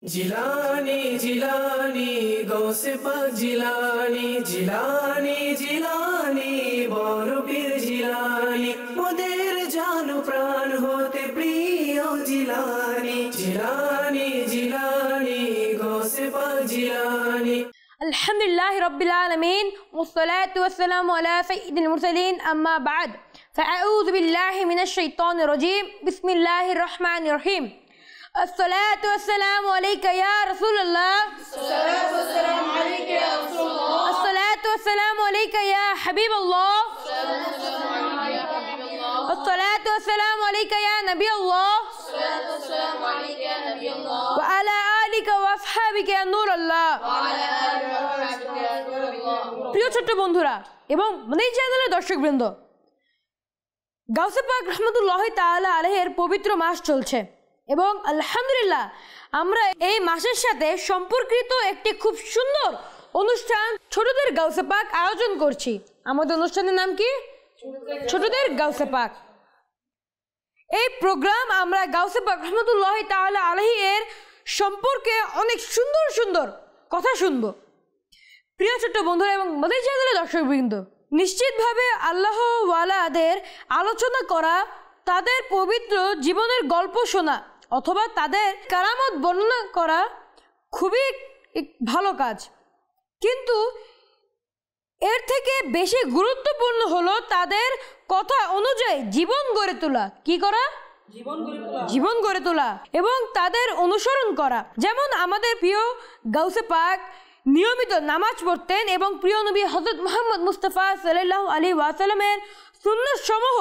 জিলানি জিলানি গৌসে পাক জিলানি জিলানি জিলানি বড় পীর জিলানি মোদের জান প্রাণ হতে প্রিয় জিলানি জিলানি জিলানি গৌসে পাক জিলানি। الحمدلله رب العالمين والصلاة والسلام على سيد المرسلين أما بعد فأعوذ بالله من الشيطان الرجيم بسم الله الرحمن الرحيم الصلاة والسلام عليك يا رسول الله الصلاة والسلام عليك يا رسول الله الصلاة والسلام عليك يا حبيب الله الصلاة والسلام عليك يا نبي الله الصلاة والسلام عليك يا نبي الله وعلى آلك وأصحابك يا نور الله وعلى آلك وصحبك يا نور الله। প্রিয় ছোট্ট বন্ধুরা এবং মনির চ্যানেলের দর্শকবৃন্দ, গাউসে পাক রহমতুল্লাহ তাআলা আলাইহির পবিত্র মাস চলছে এবং আলহামদুলিল্লাহ আমরা এই মাসের সাথে সম্পর্কিত একটি খুব সুন্দর অনুষ্ঠান ছোটদের গাউসে পাক আয়োজন করছি। আমাদের অনুষ্ঠানের নাম কি? ছোটদের গাউসে পাক। এই প্রোগ্রাম আমরা গাউসে পাক রহমতুল্লাহ তাআলা আলাইহির সম্পর্কে অনেক সুন্দর সুন্দর কথা শুনবো। প্রিয় ছোট্ট বন্ধুরা এবং মনির চ্যানেলের দর্শকবৃন্দ, নিশ্চিতভাবে আল্লাহ ওয়ালাদের আলোচনা করা, তাদের পবিত্র জীবনের গল্প শোনা অথবা তাদের কারামত বর্ণনা করা খুবই ভালো কাজ, কিন্তু এর থেকে বেশি গুরুত্বপূর্ণ হলো তাদের কথা অনুযায়ী জীবন গড়ে তোলা। কি করা? জীবন গড়ে তোলা এবং তাদের অনুসরণ করা। যেমন আমাদের প্রিয় গাউসে পাক নিয়মিত নামাজ পড়তেন এবং প্রিয় নবী হযরত মুহাম্মদ মুস্তাফা সাল্লাল্লাহু আলাইহি ওয়াসাল্লামের সুন্নাত সমূহ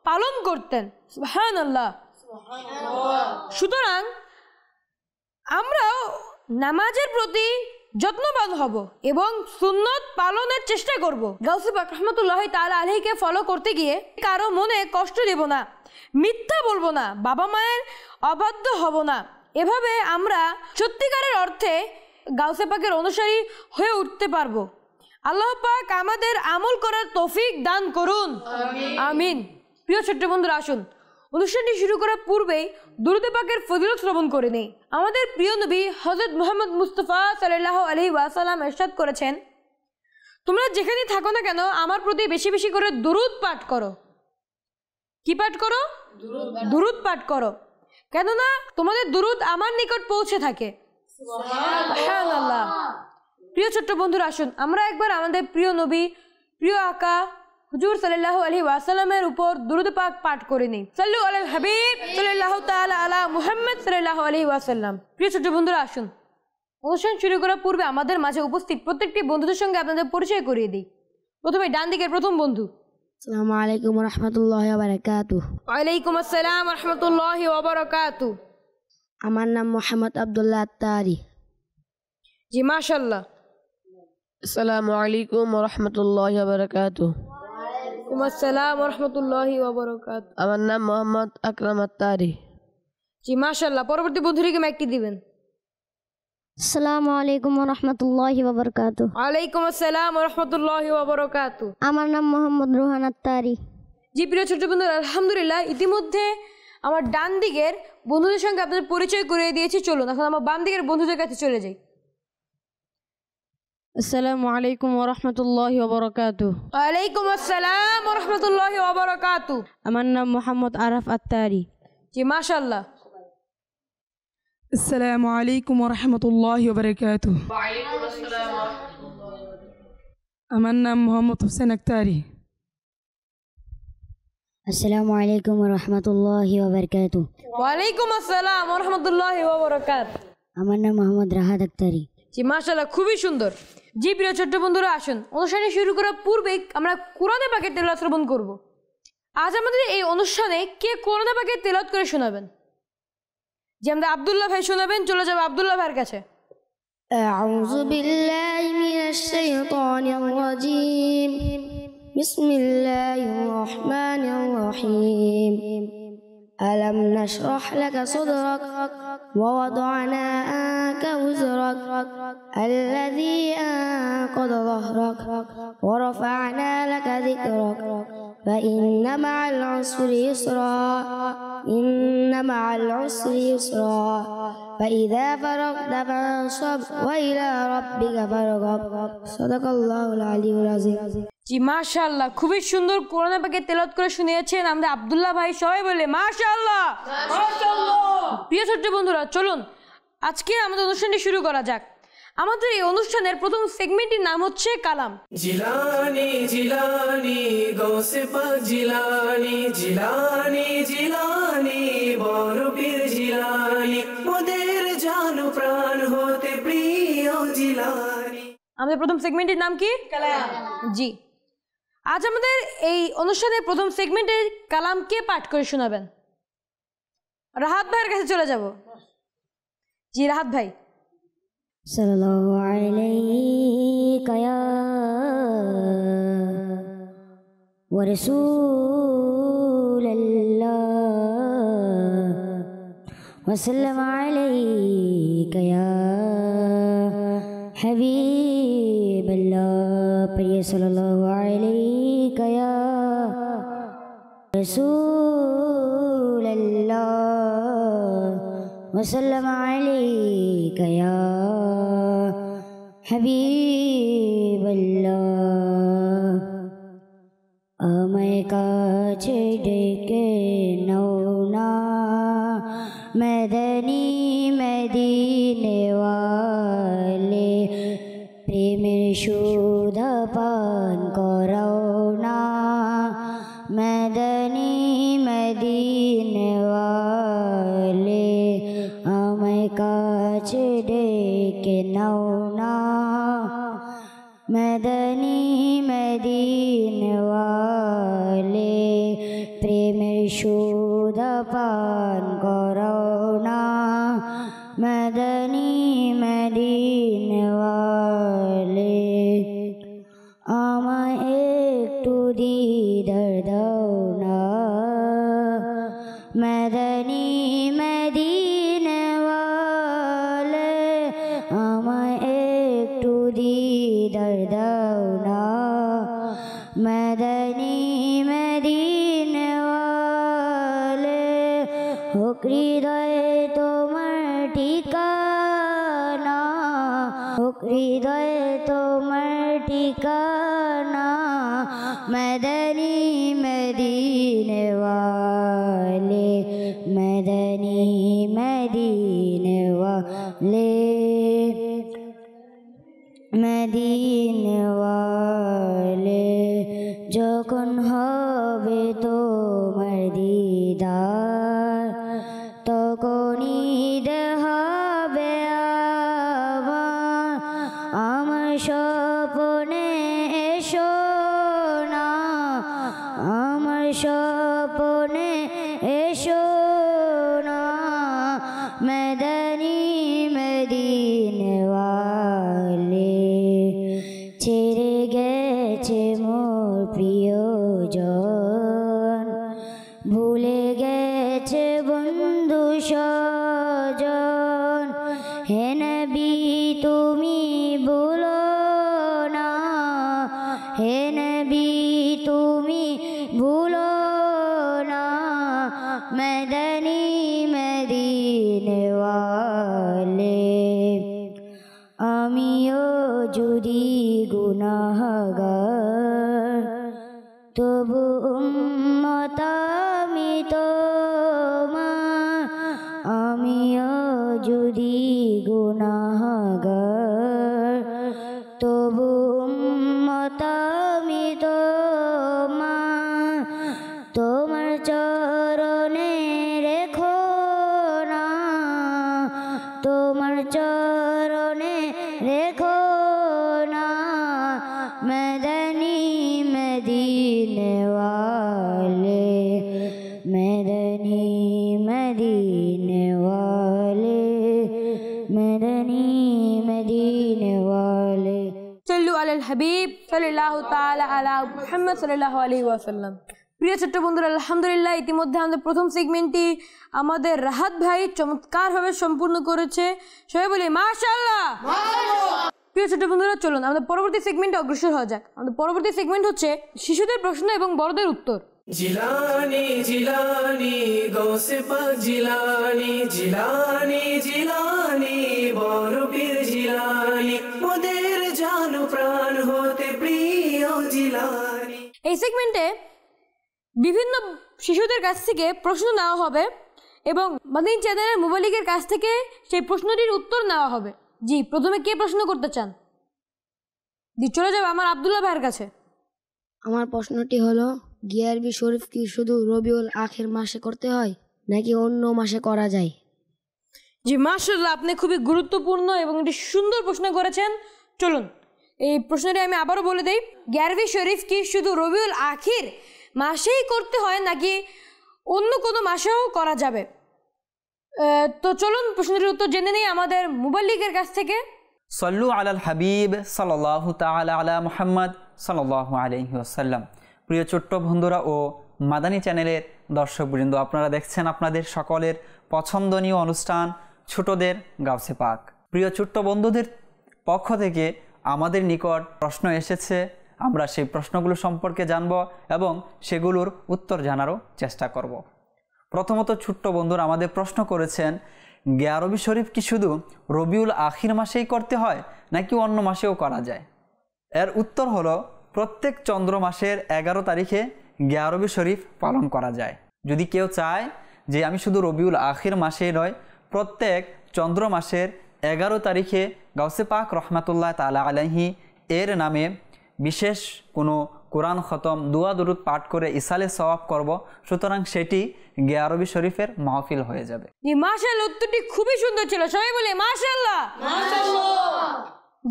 পালন করতেন। সুবহানাল্লাহ। সুতরাং আমরাও নামাজের প্রতি যত্নবান হব এবং সুন্নত পালনের চেষ্টা করব। গাউসে পাক রহমতুল্লাহ তাআলা আলাইহিকে ফলো করতে গিয়ে কারো মনে কষ্ট দেব না, মিথ্যা বলবো না, বাবা মায়ের অবাধ্য হব না। এভাবে আমরা সত্যিকারের অর্থে গাউসে পাকের অনুসারী হয়ে উঠতে পারবো। আল্লাহ পাক আমাদের আমল করার তৌফিক দান করুন, আমিন। প্রিয় ছোট্ট বন্ধুরা, আসুন অনুষ্ঠানটি শুরু করার পূর্বেই দুরূদ পাকের ফজিলত শ্রবণ করে নেই। আমাদের প্রিয় নবী হযরত মুহাম্মদ মুস্তাফা সাল্লাল্লাহু আলাইহি ওয়াসাল্লাম ইরশাদ করেছেন, তোমরা যেখানে থাকো না কেন আমার প্রতি বেশি বেশি করে দুরূদ পাঠ করো। কি পাঠ করো? দুরূদ পাঠ করো, কেননা তোমাদের দুরূদ আমার নিকট পৌঁছে থাকে। সুবহানাল্লাহ। প্রিয় ছোট্ট বন্ধুরা, আসুন আমরা একবার আমাদের প্রিয় নবী, প্রিয় আকা হুজুর সাল্লাল্লাহু আলাইহি ওয়াসাল্লামের উপর দুরূদ পাক পাঠ করে নিই। সাল্লু আলাল হাবিব সাল্লাল্লাহু তাআলা আলা মুহাম্মদ সাল্লাল্লাহু আলাইহি ওয়াসাল্লাম। প্রিয় ছোট্ট বন্ধুরা, আসুন অনুষ্ঠান শুরু করার পূর্বে আমাদের মাঝে উপস্থিত প্রত্যেকটি বন্ধুদের সঙ্গে আপনাদের পরিচয় করিয়ে দিই। প্রথমে ডান দিকের প্রথম বন্ধু। আসসালামু আলাইকুম ওয়া রাহমাতুল্লাহি ওয়া বারাকাতুহু। ওয়ালাইকুম আসসালাম ওয়া রাহমাতুল্লাহি ওয়া বারাকাতুহু। আমার নাম মোহাম্মদ আব্দুল্লাহ আত্তারি। জি মাশাআল্লাহ। আসসালামু আলাইকুম ওয়া রাহমাতুল্লাহি ওয়া বারাকাতুহু। ওয়ালাইকুম আসসালাম ওয়া রাহমাতুল্লাহি ওয়া বারাকাতুহু। আমার নাম মোহাম্মদ আকরাম আত্তারি। জি মাশাআল্লাহ। পরবর্তী বন্ধুটিকে মাইকটি দিবেন। আসসালামু আলাইকুম ওয়া রাহমাতুল্লাহি ওয়া বারাকাতুহু। ওয়ালাইকুম আসসালাম ওয়া রাহমাতুল্লাহি ওয়া বারাকাতুহু। আমার নাম মোহাম্মদ রোহান আত্তারি। জি প্রিয় ছোট বন্ধুরা, আলহামদুলিল্লাহ ইতিমধ্যে আমার ডান দিকের বন্ধুদের সঙ্গে আপনাদের পরিচয় করিয়ে দিয়েছি। চলুন এখন আমার বাম দিকের বন্ধুদের কাছে চলে যাই। আসসালামু আলাইকুম ওয়া রাহমাতুল্লাহি ওয়া বারাকাতুহু। ওয়ালাইকুম আসসালাম ওয়া রাহমাতুল্লাহি ওয়া বারাকাতুহু। আমার নাম মোহাম্মদ আরাফ আত্তারি। জি মাশাআল্লাহ। আসসালামু আলাইকুম ওয়া রাহমাতুল্লাহি ওয়া বারাকাতুহু। وعليكم السلام ورحمة الله وبركاته। আমার নাম মোহাম্মদ হোসেন আক্তারি। আসসালামু আলাইকুম ওয়া রাহমাতুল্লাহি ওয়া বারাকাতুহু। ওয়ালাইকুম আসসালাম ওয়া রাহমাতুল্লাহি ওয়া বারাকাতুহু। আমার নাম মোহাম্মদ রাহাত আক্তারি। জি মাশাআল্লাহ, খুবই সুন্দর। জি প্রিয় ছোট্ট বন্ধুরা, আসুন অনুষ্ঠানে শুরু করার পূর্বে আমরা কোরআনে পাকের তেলাওয়াত শ্রবণ করব। আজ আমাদের এই অনুষ্ঠানে কে কোরআনে পাকের তেলাওয়াত করে শোনাবেন? যে আমরা আব্দুল্লাহ ভাই শোনাবেন। চলে যাবো আব্দুল্লাহ ভাইয়ের কাছে। আউযু বিল্লাহি মিনাশ শাইতানির রাজীম। বিসমিল্লাহির রহমানির রহিম। ألم نشرح لك صدرك ووضعنا عنك وزرك الذي أنقض ظهرك ورفعنا لك ذكرك فإن مع العسر يسرا إن مع العسر يسرا فإذا فرغت فانصب وإلى ربك فارغب صدق الله العلي العظيم জি মাশাআল্লাহ, খুবই সুন্দর কোরআন পাকে তেলাওয়াত করে শুনিয়েছেন আমাদের আব্দুল্লাহ ভাই। সবাই বলে মাশাআল্লাহ। প্রিয় ছোট্ট বন্ধুরা, চলুন আজকে আমাদের অনুষ্ঠানটি শুরু করা যাক। আমাদের এই অনুষ্ঠানের প্রথম সেগমেন্টের নাম হচ্ছে কালাম। জিলানি জিলানি গৌসে পাক জিলানি, জিলানি জিলানি বড় পীর জিলানি, মোদের জান প্রাণ হতে প্রিয় জিলানি। আমাদের প্রথম সেগমেন্টের নাম কি? কালাম। জি, আজ আমাদের এই অনুষ্ঠানের প্রথম সেগমেন্টের কালাম কে পাঠ করে শোনাবেন? রাহাত ভাইয়ের কাছে চলে যাব। জি রাহাত ভাই। সাল্লাল্লাহু আলাইকা ইয়া ওয়া রাসূলুল্লাহ ওয়া সাল্লাম আলাইকা ইয়া হাবিবাল্লাহ। প্রিয় সাল্লাল্লাহু আলাইকা ইয়া রাসূলুল্লাহ وسلم عليك يا حبيب الله। আমায় কাছে ডেকে নাও না মদনী মদিনে ওয়ালে, প্রেমের সুধা পান করাও না মদনী মদিনে ওয়ালে। আমায় কাছে ডেকে নাও না মদনী মদিনে ওয়ালে, প্রেমের সুধা পান করাও না মদনী মদিনে ওয়ালে। আমায় একটু দিদার দাও না মদনী মদিনে ওয়ালে, আমায় একটু দিদার দাও না মদনী মদিনে ওয়ালে। হোক হৃদয়ে তোমার ঠিকানা, হোক হৃদয়ে তোমার ঠিকানা মদনী মদিনে ওয়ালে, মদনী মদিনে ওয়ালে, মদিনে ওয়ালে। যখন হবে তোমার দিদার তখনই দেখাবে আমার স্বপ্নে এসো না, আমার স্বপ্নে এসো না মদনী মদিনে ওয়ালে। ছেড়ে গেছে মোর প্রিয়জন, ভুলে গেছে বন্ধু স্বজন, হে নবী তুমি ভুলো না, হে নবী তুমি ভুলো না মদনী মদিনে ওয়ালে। আমিও যদি গুনাহগার তবু উম্মত আমি তোমার, আমিও যদি গুনাহগার তবু উম্মত আমি তোমার। তোমার চরণে রেখো না, তোমার চরণে রেখো না মদনী মদিনে ওয়ালে, মদনী মদিনে ওয়ালে, মদনী মদিনে ওয়ালে। সাল্লু আলাল হাবিব সাল্লাল্লাহু তাআলা আলা মুহাম্মদ সাল্লাল্লাহু আলাইহি ওয়াসাল্লাম। প্রিয় ছোট্ট বন্ধুরা, আলহামদুলিল্লাহ ইতিমধ্যে আমাদের প্রথম সেগমেন্টটি আমাদের রাহাত ভাই চমৎকারভাবে সম্পূর্ণ করেছে। সবাই বলি মাশাআল্লাহ। প্রিয় ছোট বন্ধুরা, চলুন আমাদের পরবর্তী সেগমেন্টে অগ্রসর হওয়া যাক। আমাদের পরবর্তী সেগমেন্ট হচ্ছে শিশুদের প্রশ্ন এবং বড়দের উত্তর। জিলানি জিলানি গৌসে পাক জিলানি, জিলানি জিলানি বড় পীর জিলানি, মোদের জানো প্রাণ হতে প্রিয় জিলানি। এই সেগমেন্টে বিভিন্ন শিশুদের কাছ থেকে প্রশ্ন নেওয়া হবে এবং মাদানী চ্যানেলের মোবাইলিকের কাছ থেকে সেই প্রশ্নটির উত্তর নেওয়া হবে। জি, প্রথমে কে প্রশ্ন করতে চান? জি, চলে যাবে আমার আব্দুল্লাহ ভাইয়ের কাছে। আমার প্রশ্নটি হলো, গিয়ারবি শরীফ কি শুধু রবিউল আখির মাসে করতে হয় নাকি অন্য মাসে করা যায়? জি, মাশাআল্লাহ, আপনি খুবই গুরুত্বপূর্ণ এবং একটি সুন্দর প্রশ্ন করেছেন। চলুন এই প্রশ্নটি আমি আবারও বলে দিই, গিয়ারবি শরীফ কি শুধু রবিউল আখির মাসেই করতে হয় নাকি অন্য কোনো মাসেও করা যাবে? তো চলুন প্রশ্নটির উত্তর জেনে নিই আমাদের মোবাইলিকের কাছ থেকে। সল্লু আলাল হাবিব সাল্লাল্লাহু তাআলা আলা মুহাম্মদ সাল্লাল্লাহু আলাইহি ওয়াসাল্লাম। প্রিয় ছোট্ট বন্ধুরা ও মাদানী চ্যানেলের দর্শকবৃন্দ, আপনারা দেখছেন আপনাদের সকলের পছন্দনীয় অনুষ্ঠান ছোটদের গাউসে পাক। প্রিয় ছোট্ট বন্ধুদের পক্ষ থেকে আমাদের নিকট প্রশ্ন এসেছে, আমরা সেই প্রশ্নগুলো সম্পর্কে জানব এবং সেগুলোর উত্তর জানারও চেষ্টা করব। প্রথমত ছোট্ট বন্ধুরা আমাদের প্রশ্ন করেছেন, গিয়ারবি শরীফ কি শুধু রবিউল আখির মাসেই করতে হয় নাকি অন্য মাসেও করা যায়? এর উত্তর হলো, প্রত্যেক চন্দ্র মাসের 11 তারিখে গিয়ারবি শরীফ পালন করা যায়। যদি কেউ চায় যে আমি শুধু রবিউল আখির মাসেই নয়, প্রত্যেক চন্দ্র মাসের 11 তারিখে গাউসে পাক রহমাতুল্লাহ তাআলা আলাইহি এর নামে বিশেষ কোনো কোরআন খতম, দুয়া দুরুদ পাঠ করে ইসালে সওয়াব করব, সুতরাং সেটি গিয়ারবি শরীফের মাহফিল হয়ে যাবে। জি, মাশাআল্লাহ, উত্তরটি খুবই সুন্দর ছিল, সবাই বলে মাশাআল্লাহ।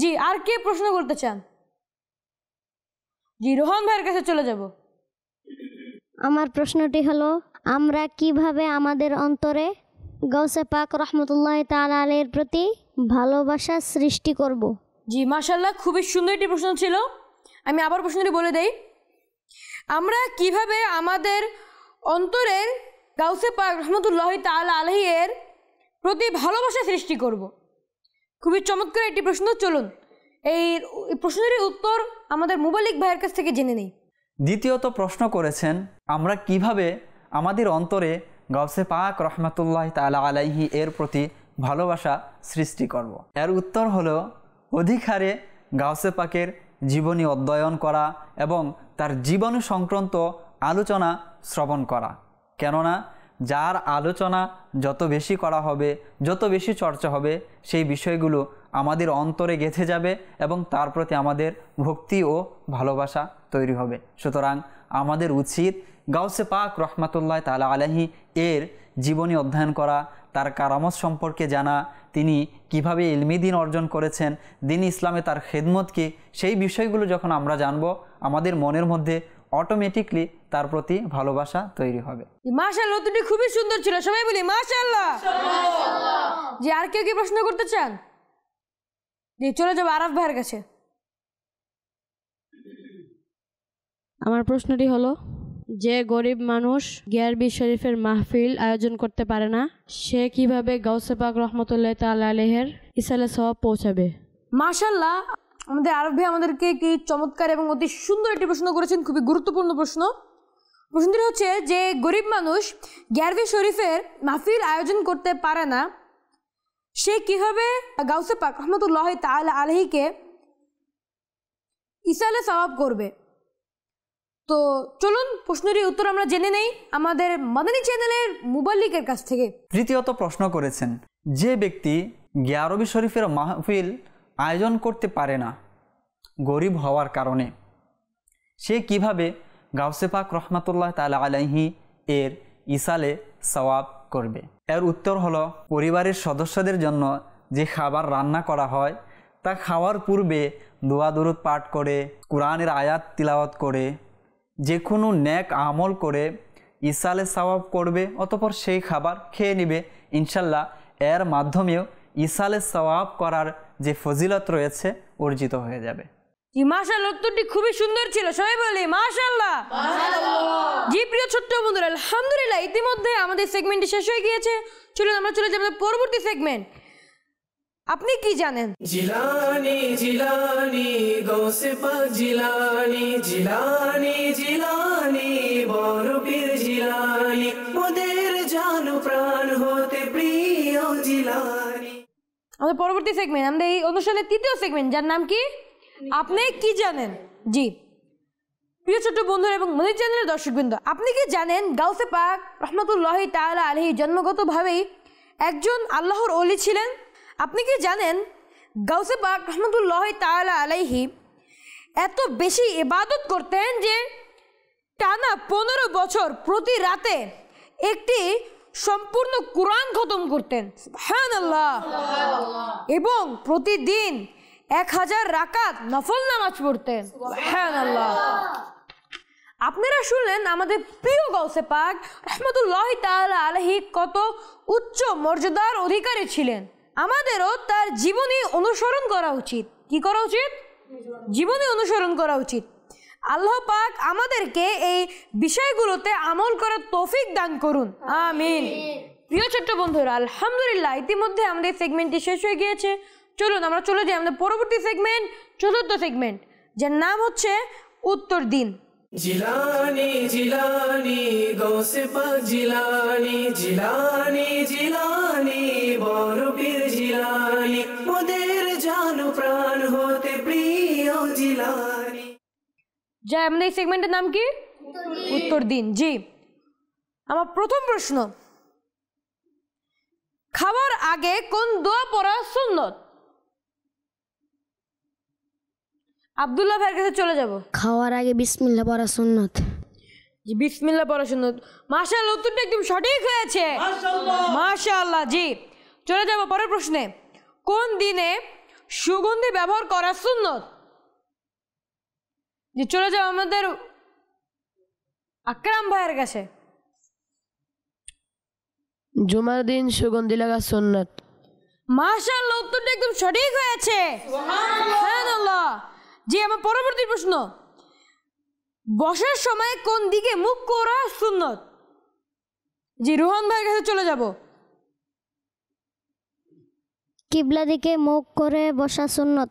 জি, আর কে প্রশ্ন করতে চান? জি, রোহন ভাইয়ের কাছে চলে যাব। আমার প্রশ্নটি হলো, আমরা কিভাবে আমাদের অন্তরে গাউসে পাক রহমতুল্লাহ তাআলা আলাইহির প্রতি ভালোবাসা সৃষ্টি করব? জি, মাশাআল্লাহ, খুবই সুন্দর একটি প্রশ্ন ছিল। আমি আবার প্রশ্নটি বলে দেই, আমরা কিভাবে আমাদের অন্তরের গাউসে পাক রহমতুল্লাহ তাআলা আলাইহি এর প্রতি ভালোবাসা সৃষ্টি করব। খুবই চমৎকার একটি প্রশ্ন। চলুন এই প্রশ্নের উত্তর আমাদের মোবাইলিক ভাইয়ের কাছ থেকে জেনে নেই। দ্বিতীয়ত প্রশ্ন করেছেন, আমরা কিভাবে আমাদের অন্তরে গাউসে পাক রহমাতুল্লাহ তাআলা আলাইহি এর প্রতি ভালোবাসা সৃষ্টি করব। এর উত্তর হলো, অধিক হারে গাউসে পাকের জীবনী অধ্যয়ন করা এবং তার জীবনী সংক্রান্ত আলোচনা শ্রবণ করা। কেননা যার আলোচনা যত বেশি করা হবে, যত বেশি চর্চা হবে, সেই বিষয়গুলো আমাদের অন্তরে গেঁথে যাবে এবং তার প্রতি আমাদের ভক্তি ও ভালোবাসা তৈরি হবে। সুতরাং আমাদের উচিত গাউসে পাক রহমাতুল্লাহ তাআলা আলাইহি এর জীবনী অধ্যয়ন করা, তার কারামত সম্পর্কে জানা, তিনি কিভাবে ইলমি দিন অর্জন করেছেন, দিন ইসলামে তার খেদমত কি, সেই বিষয়গুলো যখন আমরা জানব, আমাদের মনের মধ্যে অটোমেটিকলি তার প্রতি ভালোবাসা তৈরি হবে। মাশাআল্লাহ, উত্তরটি খুবই সুন্দর ছিল, সবাই বলি মাশাআল্লাহ। জি, আর কেউ কি প্রশ্ন করতে চান? জি, চলে যাবো আরাফ ভাইয়ের কাছে। আমার প্রশ্নটি হলো, যে গরিব মানুষ গিয়ারবি শরীফের মাহফিল আয়োজন করতে পারে না, সে কিভাবে গাউসে পাক রহমতুল্লাহ তাআলা আলাইহির ইসালে সওয়াব পৌঁছাবে? মাশাআল্লাহ, আমাদের আরব ভাই আমাদেরকে কি চমৎকার এবং অতি সুন্দর একটি প্রশ্ন করেছেন, খুবই গুরুত্বপূর্ণ প্রশ্ন। প্রশ্নটি হচ্ছে, যে গরিব মানুষ গিয়ারবি শরীফের মাহফিল আয়োজন করতে পারে না, সে কিভাবে গাউসে পাক রহমতুল্লাহ তাআলা আলাইহিকে ইসালে সওয়াব করবে? তো চলুন প্রশ্নটির উত্তর আমরা জেনে নেই আমাদের মাদানী চ্যানেলের মোবাইলিকের কাছ থেকে। তৃতীয়ত প্রশ্ন করেছেন, যে ব্যক্তি গিয়ারবি শরীফের মাহফিল আয়োজন করতে পারে না গরিব হওয়ার কারণে, সে কিভাবে গাউসে পাক রহমাতুল্লাহ তাআলা আলাইহি এর ইসালে সওয়াব করবে? এর উত্তর হলো, পরিবারের সদস্যদের জন্য যে খাবার রান্না করা হয়, তা খাওয়ার পূর্বে দোয়া দুরুদ পাঠ করে, কোরআনের আয়াত তিলাওয়াত করে, যে কোনো নেক আমল করে ইসালে সওয়াব করবে, অতঃপর সেই খাবার খেয়ে নেবে। ইনশাল্লাহ এর মাধ্যমেও ইসালে সওয়াব করার যে ফজিলত রয়েছে অর্জিত হয়ে যাবে। জি, মাশাআল্লাহ, উত্তরটি খুবই সুন্দর ছিল, সবাই বলি মাশাআল্লাহ। জি, প্রিয় ছোট্ট বন্ধুরা, আলহামদুলিল্লাহ ইতিমধ্যে আমাদের সেগমেন্টটি শেষ হয়ে গিয়েছে। চলুন আমরা চলে যাব পরবর্তী সেগমেন্ট। আপনি কি জানেন? জিলানি জিলানি গৌসে পাক জিলানি জিলানি জিলানি বড় পীর জিলানি মোদের জান প্রাণ হতে প্রিয় জিলানি। আমাদের পরবর্তী সেগমেন্ট, আমাদের এই অনুষ্ঠানের তৃতীয় সেগমেন্ট, যার নাম কি আপনি কি জানেন। জি প্রিয় ছোট বন্ধুরা এবং মনির চ্যানেলের দর্শকবৃন্দ, আপনি কি জানেন গাউসে পাক রহমতুল্লাহি তাআলা আলাইহি জন্মগতভাবেই একজন আল্লাহর ওলি ছিলেন? আপনি কি জানেন গাউসে পাক রহমতুল্লাহি তাআলা আলাইহি এত বেশি ইবাদত করতেন যে টানা 15 বছর প্রতি রাতে একটি সম্পূর্ণ কোরআন খতম করতেন, সুবহানাল্লাহ, এবং প্রতিদিন 1000 রাকাত নফল নামাজ পড়তেন, সুবহানাল্লাহ। আপনারা শুনলেন আমাদের প্রিয় গাউসে পাক রহমতুল্লাহি তাআলা আলাইহি কত উচ্চ মর্যাদার অধিকারী ছিলেন। আমাদেরও তার জীবনী অনুসরণ করা উচিত। কি করা উচিত? জীবনী অনুসরণ করা উচিত। আল্লাহ পাক আমাদেরকে এই বিষয়গুলোতে আমল করার তৌফিক দান করুন, আমিন। প্রিয় ছোট্ট বন্ধুরা, আলহামদুলিল্লাহ ইতিমধ্যে আমাদের সেগমেন্টটি শেষ হয়ে গিয়েছে। চলুন আমরা চলে যাই আমাদের পরবর্তী সেগমেন্ট, চতুর্থ সেগমেন্ট, যার নাম হচ্ছে উত্তর দিন। জিলানি জিলানি গৌসে পাক জিলানি জিলানি জিলানি বড় পীর জিলানি মোদের জান প্রাণ হতে প্রিয় জিলানি। যা আমাদের এই সেগমেন্টের নাম কি? উত্তর দিন। জি আমার প্রথম প্রশ্ন, খাবার আগে কোন দোয়া পড়া সুন্নত? আব্দুল্লাহ ভাইয়ের কাছে চলে যাব। খাওয়ার আগে বিসমিল্লাহ পড়া সুন্নত। জি বিসমিল্লাহ পড়া সুন্নত। মাশাআল্লাহ, উত্তরটা একদম সঠিক হয়েছে, মাশাআল্লাহ। জি চলে যাব পরের প্রশ্নে, কোন দিনে সুগন্ধি ব্যবহার করা সুন্নত? জি চলে যাব আমাদের আকরাম ভাইয়ের কাছে। জুমার দিন সুগন্ধি লাগা সুন্নত। মাশাআল্লাহ, উত্তরটা একদম সঠিক হয়েছে, সুবহানাল্লাহ। জি আমার পরবর্তী প্রশ্ন, বসার সময় কোন দিকে মুখ করা সুন্নত? জি রোহন ভাইয়ের কাছে চলে যাব। কিবলা দিকে মুখ করে বসা সুন্নত।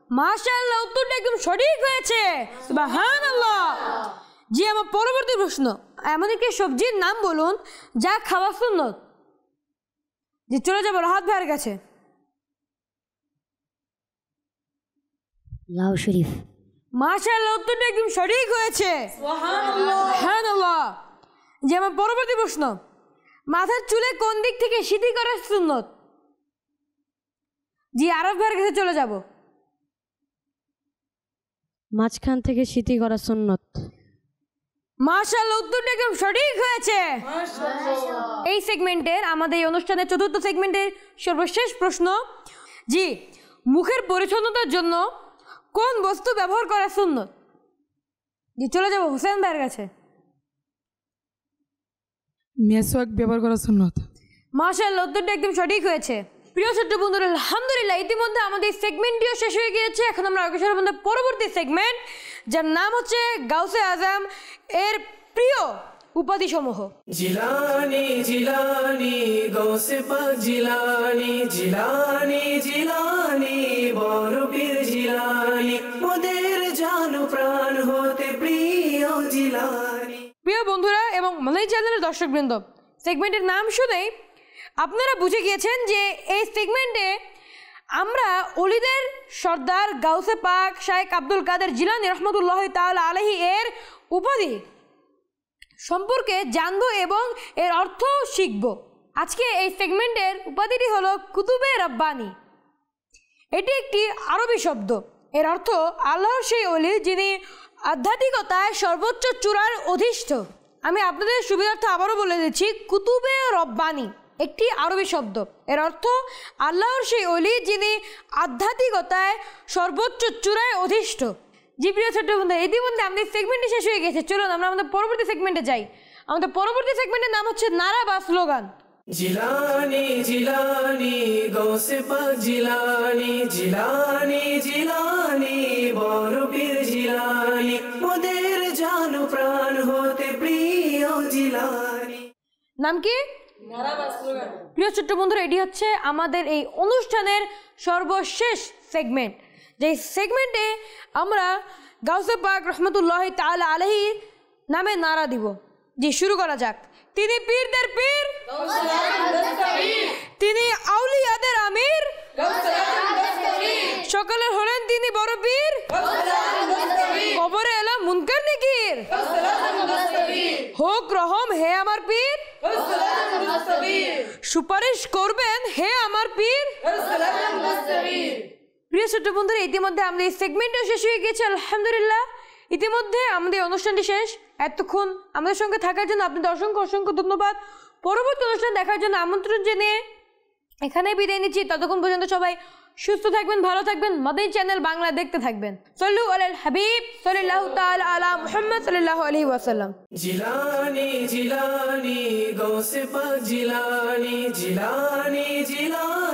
মাশাআল্লাহ, উত্তরটা একদম সঠিক হয়েছে, সুবহানাল্লাহ। জি আমার পরবর্তী প্রশ্ন, এমন একটি সবজির নাম বলুন যা খাওয়া সুন্নত। জি চলে যাব রাহাত ভাইয়ের কাছে। লাউ শরীফ। মাশাআল্লাহ, উত্তরটা একদম সঠিক হয়েছে, সুবহানাল্লাহ। যে আমার পরবর্তী প্রশ্ন, মাথার চুলে কোন দিক থেকে সিঁথি করা সুন্নত? জি আরব ভাইয়ের কাছে চলে যাব। মাঝখান থেকে সিঁথি করা সুন্নত। মাশাআল্লাহ, উত্তরটা একদম সঠিক হয়েছে। এই সেগমেন্টের, আমাদের এই অনুষ্ঠানের চতুর্থ সেগমেন্টের সর্বশেষ প্রশ্ন, জি মুখের পরিচ্ছন্নতার জন্য কোন বস্তু ব্যবহার করা সুন্নত? জি চলে যাব হোসেন ভাইয়ের কাছে। মেসওয়াক ব্যবহার করা সুন্নত। মাশাআল্লাহ, উত্তরটা একদম সঠিক হয়েছে। প্রিয় ছোট্ট বন্ধুরা, আলহামদুলিল্লাহ ইতিমধ্যে আমাদের সেগমেন্টটিও শেষ হয়ে গিয়েছে। এখন আমরা অগ্রসর হব পরবর্তী সেগমেন্ট, যার নাম হচ্ছে গাউসে আজম এর প্রিয় উপাধি সমূহ। জিলানি জিলানি গৌসে পাক জিলানি জিলানি জিলানি বড় পীর জিলানি মোদের জান প্রাণ হতে প্রিয় জিলানি। প্রিয় বন্ধুরা এবং মালাই চ্যানেলের দর্শকবৃন্দ, সেগমেন্টের নাম শুনেই আপনারা বুঝে গিয়েছেন যে এই সেগমেন্টে আমরা অলিদের সর্দার গাউসে পাক শাইখ আব্দুল কাদের জিলানী রহমতুল্লাহি তাআলা আলাইহি এর উপাধি সম্পর্কে জানবো এবং এর অর্থ শিখব। আজকে এই সেগমেন্টের উপাধিটি হলো কুতুবে রব্বানি। এটি একটি আরবি শব্দ। এর অর্থ আল্লাহর সেই অলি যিনি আধ্যাত্মিকতায় সর্বোচ্চ চূড়ার অধিষ্ঠ। আমি আপনাদের সুবিধার্থে আবারও বলে দিচ্ছি, কুতুবে রব্বানি একটি আরবি শব্দ। এর অর্থ আল্লাহর সেই অলি যিনি আধ্যাত্মিকতায় সর্বোচ্চ চূড়ায় অধিষ্ঠ। জি প্রিয় ছোট্ট বন্ধু, ইতিমধ্যে আমাদের সেগমেন্টটি শেষ হয়ে গেছে। চলুন আমরা আমাদের পরবর্তী সেগমেন্টে যাই। আমাদের পরবর্তী সেগমেন্টের নাম হচ্ছে নারা বা স্লোগান। জিলানি জিলানি গৌসে পাক জিলানি জিলানি জিলানি বড় পীর জিলানি মোদের জান প্রাণ হতে প্রিয় জিলানি। নাম কি? প্রিয় ছোট্ট বন্ধুরা, এটি হচ্ছে আমাদের এই অনুষ্ঠানের সর্বশেষ সেগমেন্ট, যে সেগমেন্টে আমরা গাউসে পাক রহমতুল্লাহ তাআলা আলাইহি নামে নারা দিব। জি, শুরু করা যাক। তিনি পীরদের পীর, তিনি আউলিয়াদের আমির, সকলের হলেন তিনি বড় পীর, কবরে এলা মুনকার নিকির, হোক রহম হে আমার পীর, সুপারিশ করবেন হে আমার পীর। প্রিয় ছোট্ট বন্ধুরা, ইতিমধ্যে আমাদের এই সেগমেন্টও শেষ হয়ে গেছে আলহামদুলিল্লাহ। ইতিমধ্যে আমাদের অনুষ্ঠানটি শেষ। এতক্ষণ আমাদের সঙ্গে থাকার জন্য আপনাদের অসংখ্য অসংখ্য ধন্যবাদ। পরবর্তী অনুষ্ঠান দেখার জন্য আমন্ত্রণ জেনে এখানেই বিদায় নিচ্ছি। ততক্ষণ পর্যন্ত সবাই সুস্থ থাকবেন, ভালো থাকবেন, মাদানী চ্যানেল বাংলা দেখতে থাকবেন। সাল্লু আলাল হাবিব সাল্লাল্লাহু তাআলা আলা মুহাম্মদ সাল্লাল্লাহু আলাইহি ওয়াসাল্লাম। জিলানি জিলানি গৌসে পাক জিলানি জিলানি জিলানি